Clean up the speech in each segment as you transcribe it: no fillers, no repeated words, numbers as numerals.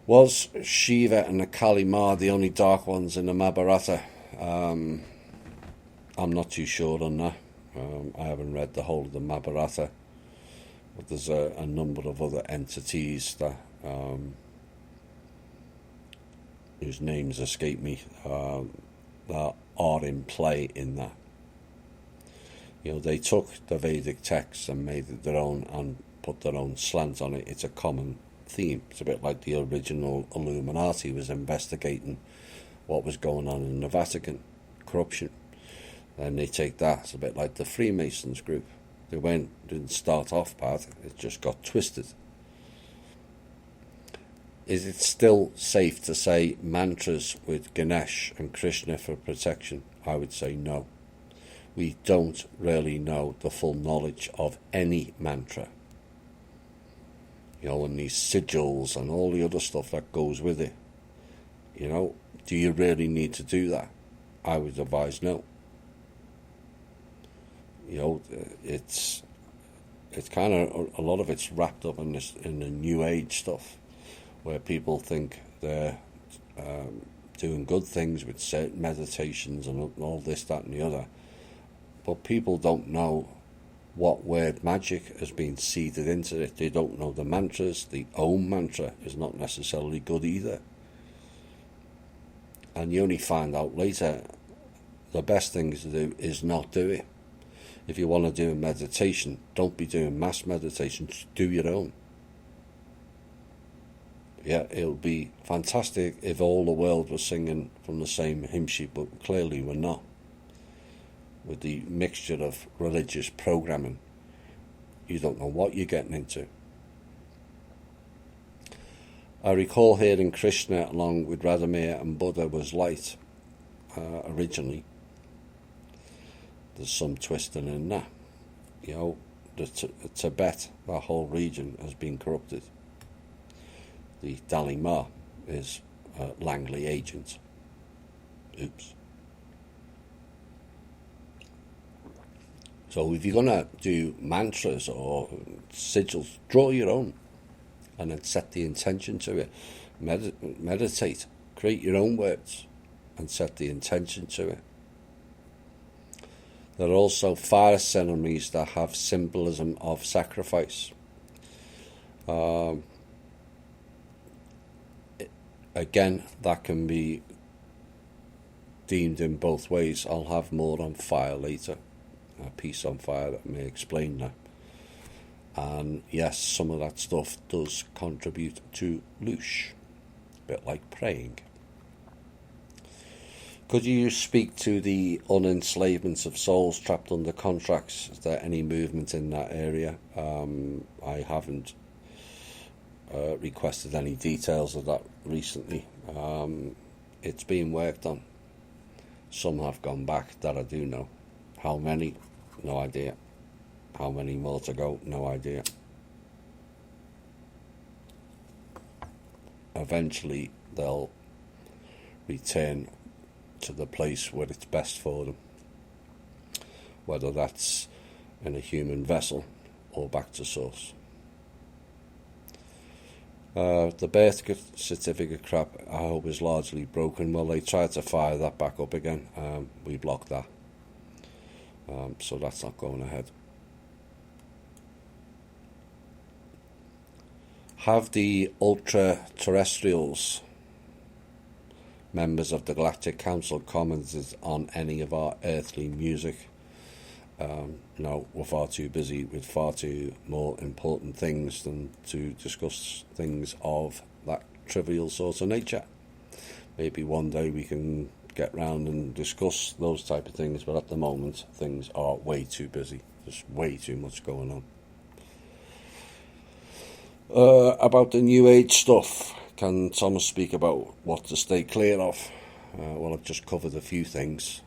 Was Shiva and the Kali Ma the only dark ones in the Mahabharata? I'm not too sure on that. I haven't read the whole of the Mahabharata, but there's a number of other entities that whose names escape me that are in play in that. They took the Vedic texts and made it their own and put their own slant on it. It's a common theme. It's a bit like the original Illuminati was investigating what was going on in the Vatican, corruption. And they take that. It's a bit like the Freemasons group. Didn't start off bad, it just got twisted. Is it still safe to say mantras with Ganesh and Krishna for protection? I would say no. We don't really know the full knowledge of any mantra. And these sigils and all the other stuff that goes with it. Do you really need to do that? I would advise no. It's kind of, a lot of it's wrapped up in the New Age stuff, where people think they're doing good things with certain meditations and all this, that and the other. But people don't know what word magic has been seeded into it. They don't know the mantras. The Om mantra is not necessarily good either. And you only find out later. The best thing to do is not do it. If you want to do a meditation, don't be doing mass meditation, just do your own. Yeah, it would be fantastic if all the world was singing from the same hymn sheet, but clearly we're not. With the mixture of religious programming, you don't know what you're getting into. I recall hearing Krishna along with Radhamaya and Buddha was light originally. There's some twisting in that. Tibet, that whole region, has been corrupted. The Dalai Lama is a Langley agent. Oops. So if you're going to do mantras or sigils, draw your own and then set the intention to it. Meditate, create your own words and set the intention to it. There are also fire ceremonies that have symbolism of sacrifice. Again, that can be deemed in both ways. I'll have more on fire later. A piece on fire that may explain that. And yes, some of that stuff does contribute to loosh, a bit like praying. Could you speak to the unenslavement of souls trapped under contracts? Is there any movement in that area? I haven't requested any details of that recently. It's being worked on. Some have gone back, that I do know. How many? No idea. How many more to go? No idea. Eventually they'll return to the place where it's best for them, whether that's in a human vessel or back to source. The birth certificate crap, I hope, is largely broken. Well, they tried to fire that back up again. We blocked that. So that's not going ahead. Have the ultra-terrestrials, members of the Galactic Council, commented on any of our earthly music? No, we're far too busy with far too more important things than to discuss things of that trivial sort of nature. Maybe one day we can get round and discuss those type of things, but at the moment things are way too busy. There's way too much going on. About the New Age stuff, can Thomas speak about what to stay clear of? Well, I've just covered a few things.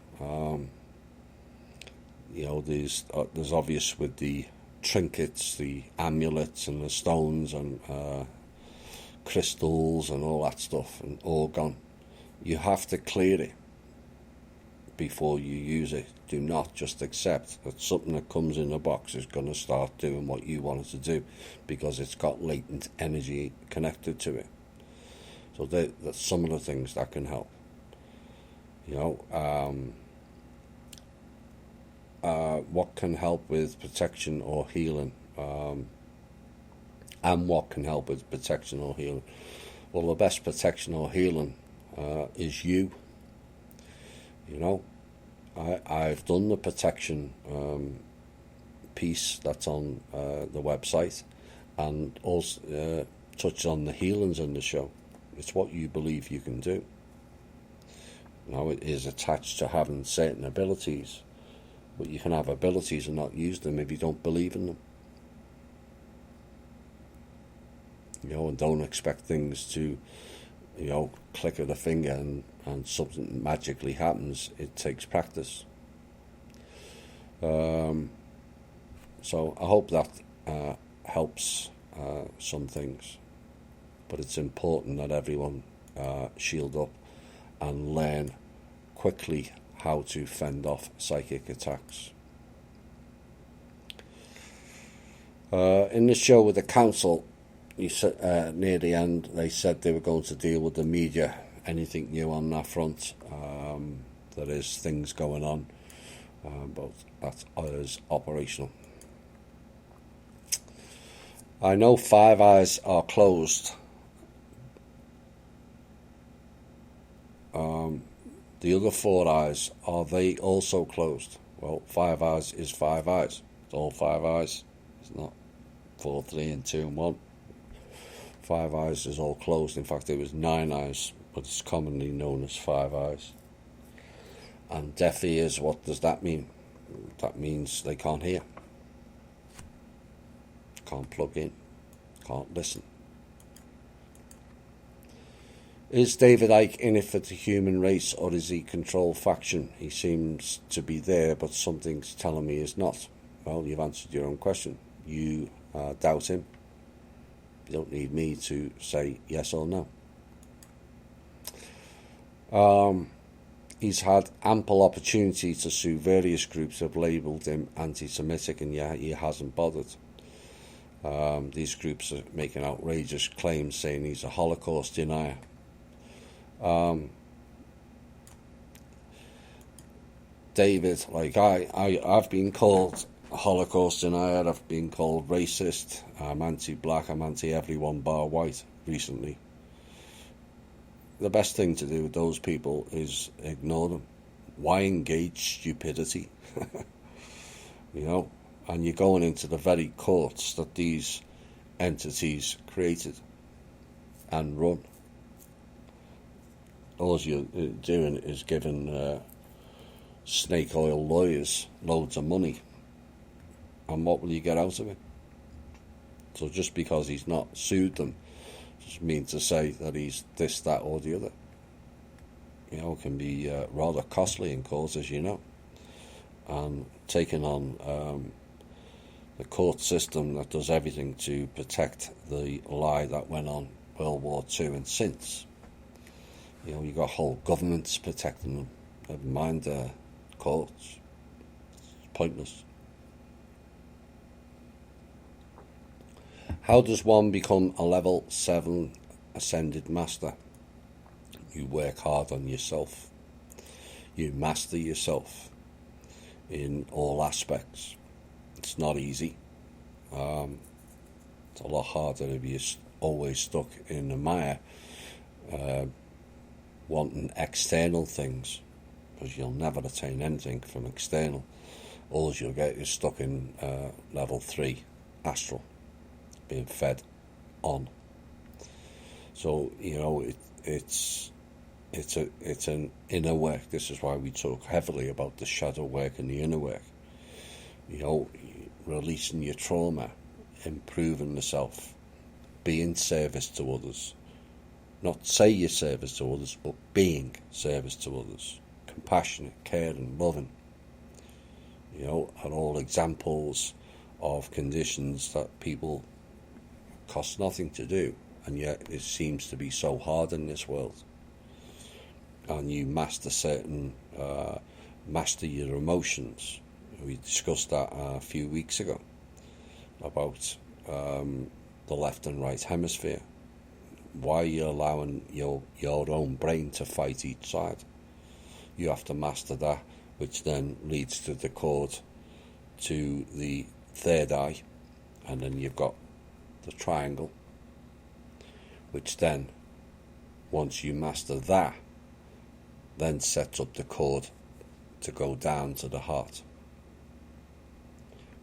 There's obvious with the trinkets, the amulets and the stones and crystals and all that stuff, and orgon. You have to clear it before you use it. Do not just accept that something that comes in a box is going to start doing what you want it to do, because it's got latent energy connected to it. So that's some of the things that can help. What can help with protection or healing, and what can help with protection or healing? Well, the best protection or healing is you. I've done the protection piece that's on the website, and also touched on the healings in the show. It's what you believe you can do. It is attached to having certain abilities, but you can have abilities and not use them if you don't believe in them. And don't expect things to, click of the finger and something magically happens. It takes practice. So I hope that helps some things. But it's important that everyone shield up and learn quickly how to fend off psychic attacks. In the show with the council, near the end, they said they were going to deal with the media. Anything new on that front? There is things going on, but that is operational. I know Five Eyes are closed. The other Four Eyes, are they also closed? Well, Five Eyes is Five Eyes. It's all Five Eyes. It's not 4, 3, and 2, and 1. Five Eyes is all closed. In fact, it was 9 eyes, but it's commonly known as Five Eyes. And deaf ears, what does that mean? That means they can't hear. Can't plug in. Can't listen. Is David Icke in it for the human race, or is he control faction? He seems to be there, but something's telling me he's not. Well, you've answered your own question. You doubt him. You don't need me to say yes or no. He's had ample opportunity to sue. Various groups have labelled him anti-Semitic, and yet he hasn't bothered. These groups are making outrageous claims, saying he's a Holocaust denier. David, I've been called a Holocaust denier, I've been called racist, I'm anti-black, I'm anti-everyone bar white recently. The best thing to do with those people is ignore them. Why engage stupidity? And you're going into the very courts that these entities created and run. All you're doing is giving snake oil lawyers loads of money. And what will you get out of it? So just because he's not sued them, just means to say that he's this, that, or the other. Can be rather costly in court, as you know. And taking on the court system that does everything to protect the lie that went on World War II and since. You've got whole governments protecting them. Never mind courts. It's pointless. How does one become a level 7 ascended master? You work hard on yourself. You master yourself in all aspects. It's not easy. It's a lot harder if you're always stuck in the mire, wanting external things, because you'll never attain anything from external. All you'll get is stuck in level 3 astral, being fed on. So it's an inner work. This is why we talk heavily about the shadow work and the inner work. Releasing your trauma, improving the self, being service to others. Not say you're service to others, but being service to others. Compassionate, caring, loving. Are all examples of conditions that people cost nothing to do, and yet it seems to be so hard in this world. And you master your emotions. We discussed that a few weeks ago about the left and right hemisphere. Why are you allowing your own brain to fight each side? You have to master that, which then leads to the chord to the third eye, and then you've got the triangle, which then, once you master that, then sets up the chord to go down to the heart.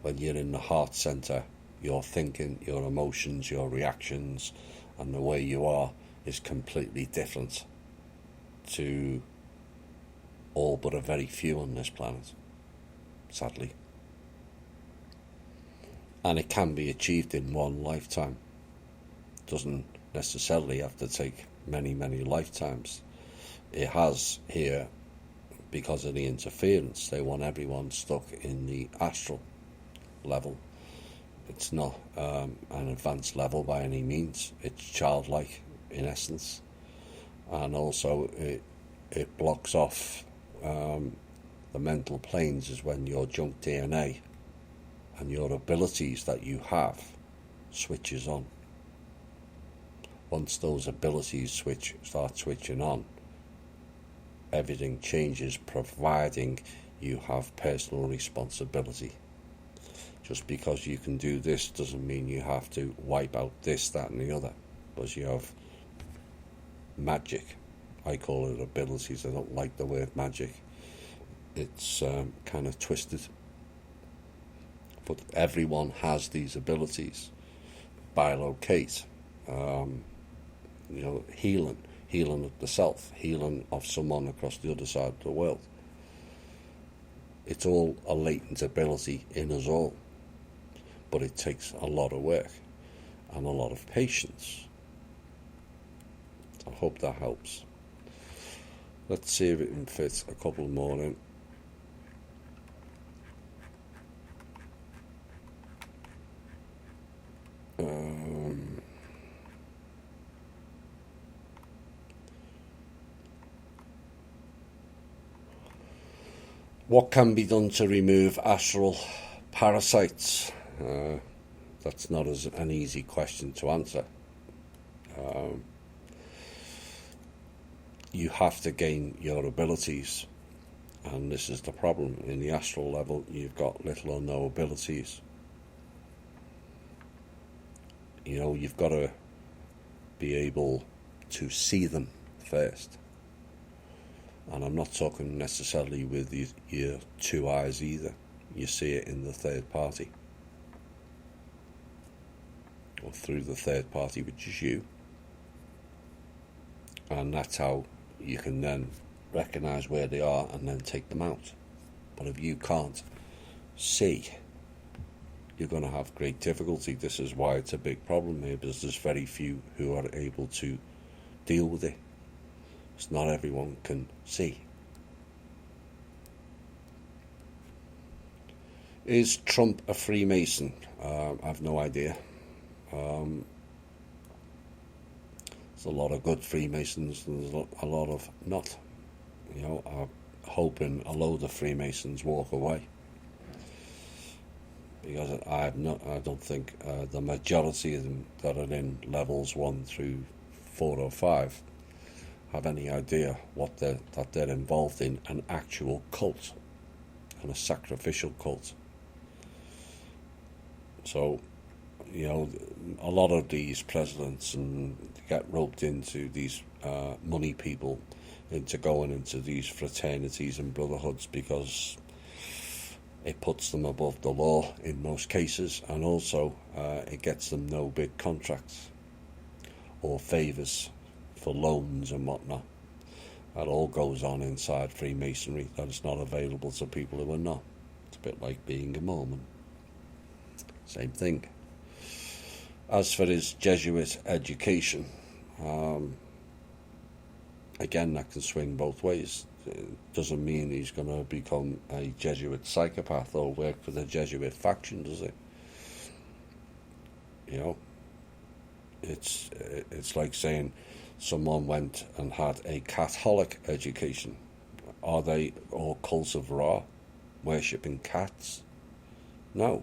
When you're in the heart center, your thinking, your emotions, your reactions, and the way you are is completely different to all but a very few on this planet, sadly. And it can be achieved in one lifetime. It doesn't necessarily have to take many, many lifetimes. It has here, because of the interference, they want everyone stuck in the astral level. It's not an advanced level by any means. It's childlike in essence, and also it blocks off the mental planes is when your junk DNA and your abilities that you have switches on. Once those abilities start switching on, everything changes, providing you have personal responsibility. Just because you can do this doesn't mean you have to wipe out this, that and the other, because you have magic. I call it abilities. I don't like the word magic. It's kind of twisted. But everyone has these abilities. Bilocate, healing of the self, healing of someone across the other side of the world. It's all a latent ability in us all. But it takes a lot of work and a lot of patience. I hope that helps. Let's see if it can fit a couple more in. What can be done to remove astral parasites? That's not an easy question to answer. You have to gain your abilities, and this is the problem. In the astral level, you've got little or no abilities. You've got to be able to see them first. And I'm not talking necessarily with your two eyes either. You see it in the third party, or through the third party, which is you. And that's how you can then recognise where they are and then take them out. But if you can't see, you're going to have great difficulty. This is why it's a big problem here, because there's very few who are able to deal with it. Because not everyone can see. Is Trump a Freemason? I have no idea. There's a lot of good Freemasons and there's a lot of not. I'm hoping a load of Freemasons walk away, because I don't think the majority of them that are in levels 1 through 4 or 5 have any idea that they're involved in an actual cult and a sacrificial cult. So, a lot of these presidents and get roped into these money people into going into these fraternities and brotherhoods because it puts them above the law in most cases, and also it gets them no big contracts or favours for loans and whatnot. That all goes on inside Freemasonry. That is not available to people who are not. It's a bit like being a Mormon. Same thing. As for his Jesuit education, again, that can swing both ways. It doesn't mean he's going to become a Jesuit psychopath or work for the Jesuit faction, does it? It's like saying someone went and had a Catholic education. Are they all cults of Ra, worshipping cats? No.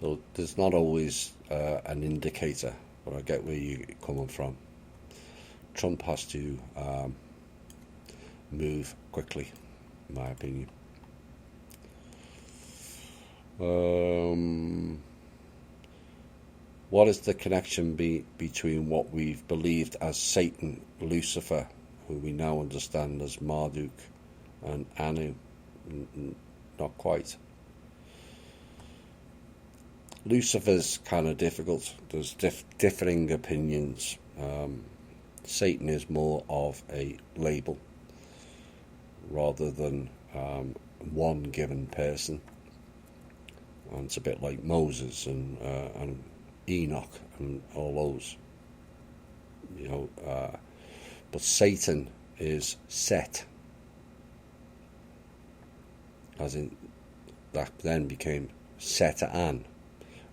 So there's not always an indicator but I get where you're coming from. Trump has to move quickly, in my opinion. What is the connection between what we've believed as Satan, Lucifer, who we now understand as Marduk, and Anu? Not quite. Lucifer's kind of difficult. There's differing opinions. Satan is more of a label rather than one given person. And it's a bit like Moses and Enoch and all those, but Satan is Set, as in that then became Satan,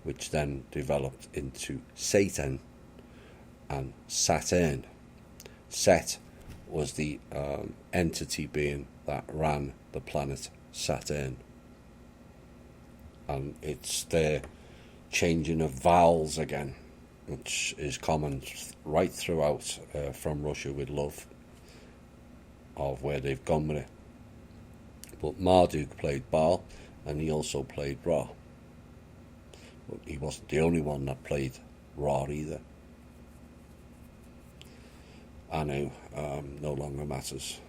which then developed into Satan and Saturn. Set was the entity being that ran the planet Saturn, and it's the changing of vowels again, which is common right throughout From Russia with Love, of where they've gone with it. But Marduk played Baal, and he also played Ra. But he wasn't the only one that played Ra either. Anu no longer matters.